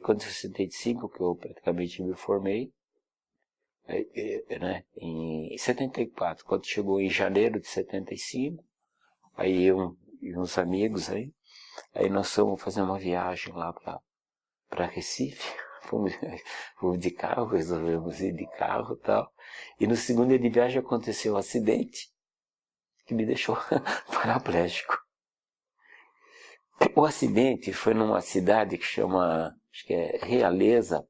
quando em 75 que eu praticamente me formei, né, em 74, quando chegou em janeiro de 75, aí eu e uns amigos aí nós fomos fazer uma viagem lá para Recife, fomos de carro, resolvemos ir de carro e tal, e no segundo dia de viagem aconteceu um acidente que me deixou paraplégico. O acidente foi numa cidade que chama, acho que é Realeza,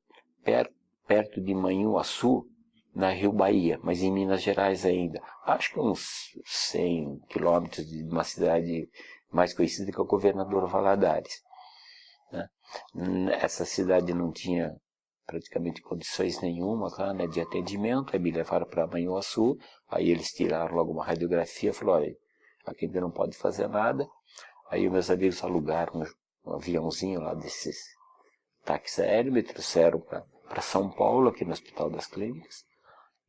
perto de Manhuaçu, na Rio Bahia, mas em Minas Gerais ainda. Acho que uns 100 quilômetros de uma cidade mais conhecida que é o Governador Valadares. Né? Essa cidade não tinha praticamente condições nenhuma lá, né, de atendimento, aí me levaram para Manhuaçu, aí eles tiraram logo uma radiografia e falaram, olha, aqui ainda não pode fazer nada. Aí meus amigos alugaram um aviãozinho lá desses táxi aéreo, me trouxeram para São Paulo, aqui no Hospital das Clínicas.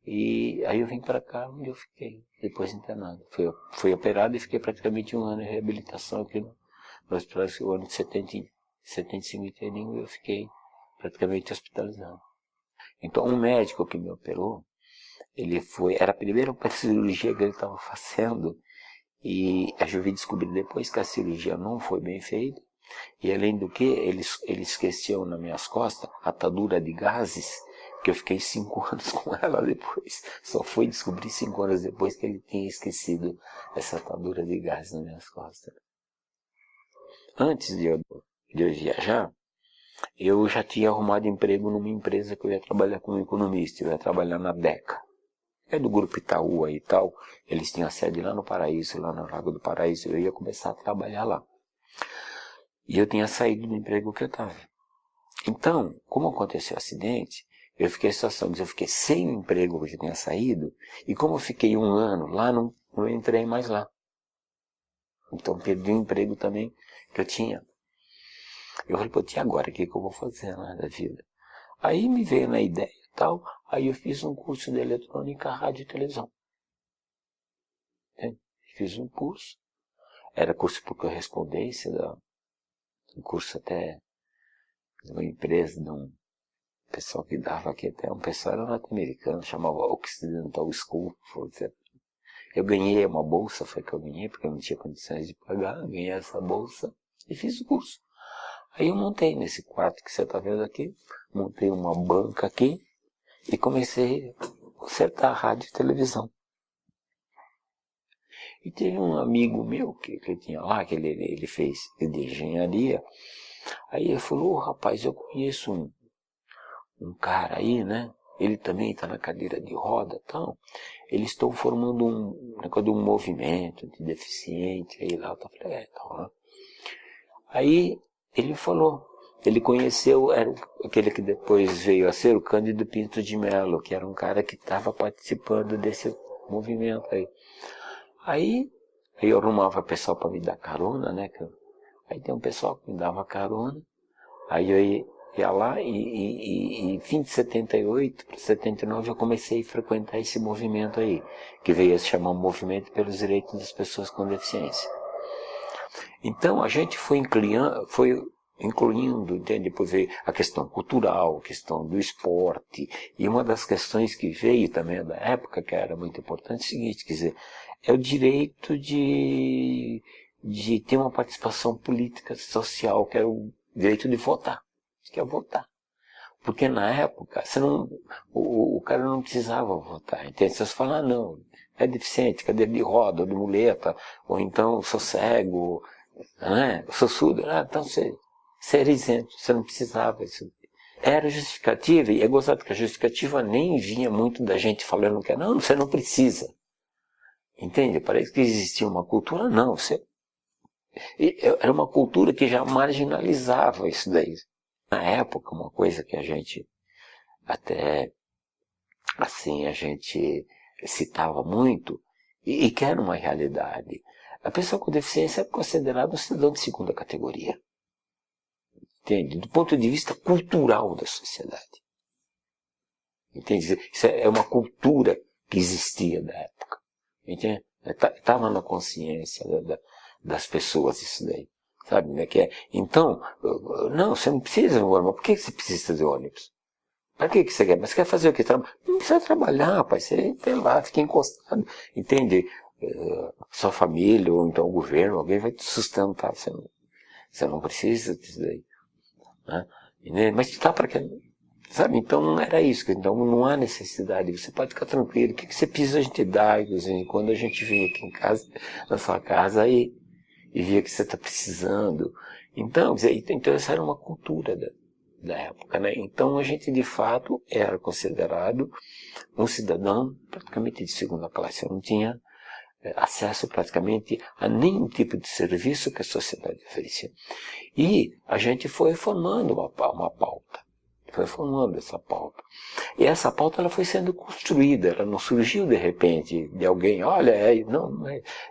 E aí eu vim para cá, onde eu fiquei, depois internado. Fui operado e fiquei praticamente um ano em reabilitação aqui no hospital. O ano de 75 inteirinho eu fiquei praticamente hospitalizado. Então um médico que me operou, era a primeira cirurgia que ele estava fazendo, e eu vim descobrir depois que a cirurgia não foi bem feita, e além do que, ele esqueceu nas minhas costas atadura de gases, que eu fiquei 5 anos com ela depois. Só fui descobrir 5 anos depois que ele tinha esquecido essa atadura de gases nas minhas costas. Antes de eu viajar, eu já tinha arrumado emprego numa empresa que eu ia trabalhar como economista, eu ia trabalhar na DECA. É do Grupo Itaú aí e tal, eles tinham a sede lá no Paraíso, lá no Lago do Paraíso, eu ia começar a trabalhar lá. E eu tinha saído do emprego que eu estava. Então, como aconteceu o acidente, eu fiquei em situação de eu fiquei sem emprego porque eu tinha saído, e como eu fiquei 1 ano lá, não entrei mais lá. Então perdi o emprego também que eu tinha. Eu falei, pô, e agora, o que eu vou fazer lá da vida? Aí me veio na ideia e tal, aí eu fiz um curso de eletrônica, rádio e televisão. Fiz um curso, era curso por correspondência, um curso até de uma empresa, de um pessoal que dava aqui, até um pessoal era norte-americano, chamava Occidental School. Eu ganhei uma bolsa, foi que eu ganhei, porque eu não tinha condições de pagar, eu ganhei essa bolsa e fiz o curso. Aí eu montei nesse quarto que você está vendo aqui, montei uma banca aqui e comecei a consertar rádio e televisão. E teve um amigo meu que tinha lá, que ele fez de engenharia, aí ele falou, rapaz, eu conheço um cara aí, né? Ele também está na cadeira de roda e tal. Eles estão formando um negócio de um movimento de deficiente. Aí lá eu falei, tal, né? Aí ele falou, ele conheceu, era aquele que depois veio a ser o Cândido Pinto de Melo, que era um cara que estava participando desse movimento aí. Aí eu arrumava pessoal para me dar carona, né? Aí tem um pessoal que me dava carona. Aí eu ia lá e fim de 78 para 79 eu comecei a frequentar esse movimento aí, que veio a se chamar Movimento pelos Direitos das Pessoas com Deficiência. Então a gente foi incluindo, entende? Depois veio a questão cultural, a questão do esporte, e uma das questões que veio também da época, que era muito importante, é o seguinte, quer dizer, é o direito de ter uma participação política social, que é o direito de votar, que é votar. Porque na época, o cara não precisava votar, entende? Você fala, não, é deficiente, cadeira de roda, ou de muleta, ou então sou cego, né? Sou surdo, então você era isento, você não precisava. Isso era justificativa, e é gostado que a justificativa nem vinha muito da gente falando que não, você não precisa. Entende? Parece que existia uma cultura, não, era uma cultura que já marginalizava isso daí. Na época, uma coisa que a gente até, assim, a gente citava muito, e que era uma realidade. A pessoa com deficiência é considerada um cidadão de segunda categoria. Entende? Do ponto de vista cultural da sociedade. Entende? Isso é uma cultura que existia da época. Entende? Estava na consciência das pessoas isso daí. Sabe, né? Então, não, você não precisa, mas por que você precisa de ônibus? Para que você quer? Mas você quer fazer o quê? Não precisa trabalhar, rapaz. Você tem lá, fica encostado. Entende? Sua família, ou então o governo, alguém vai te sustentar. Você não precisa disso daí. Né? Mas tá para quê? Sabe? Então não era isso. Então não há necessidade. Você pode ficar tranquilo. O que você precisa a gente dá. Quando a gente vinha aqui em casa, na sua casa, e via que você está precisando. Então essa era uma cultura da época, né? Então a gente de fato era considerado um cidadão praticamente de segunda classe. Eu não tinha acesso praticamente a nenhum tipo de serviço que a sociedade oferecia. E a gente foi formando uma pauta. Foi formando essa pauta. E essa pauta ela foi sendo construída, ela não surgiu de repente de alguém, olha, não,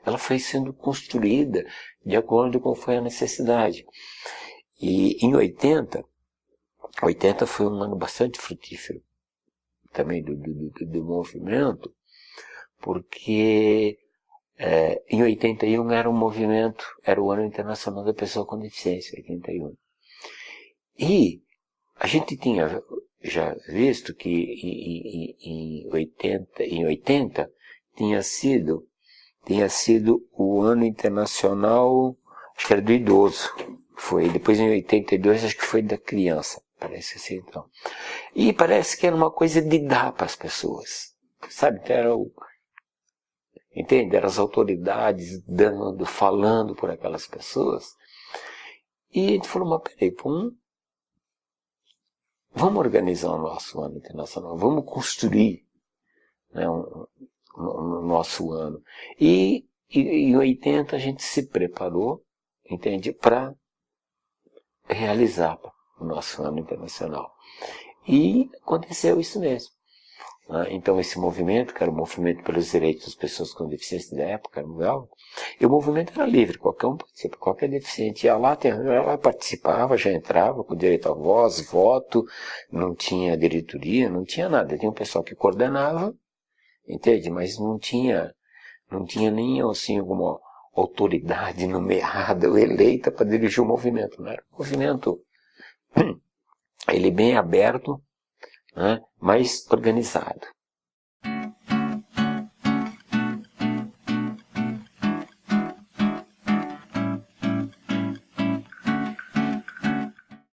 ela foi sendo construída de acordo com foi a necessidade. E em 80 foi um ano bastante frutífero também do movimento, porque em 81 era um movimento, era o Ano Internacional da Pessoa com Deficiência, 81. E a gente tinha já visto que em 80 tinha sido o Ano Internacional, acho que era do idoso. Foi, depois em 82 acho que foi da criança, parece assim então. E parece que era uma coisa de dar para as pessoas, sabe? Entende? Eram as autoridades dando, falando por aquelas pessoas. E a gente falou, mas peraí, vamos organizar o nosso ano internacional, vamos construir, né, o nosso ano. E em 80 a gente se preparou, entende, para realizar o nosso ano internacional. E aconteceu isso mesmo. Então esse movimento, que era o movimento pelos direitos das pessoas com deficiência da época, era mundial, e o movimento era livre, qualquer um participa, qualquer deficiente ia lá, participava, já entrava com direito à voz, voto, não tinha diretoria, não tinha nada, tinha um pessoal que coordenava, entende? Mas não tinha nem assim alguma autoridade nomeada ou eleita para dirigir o movimento, não era um movimento ele bem aberto, né, mas organizado.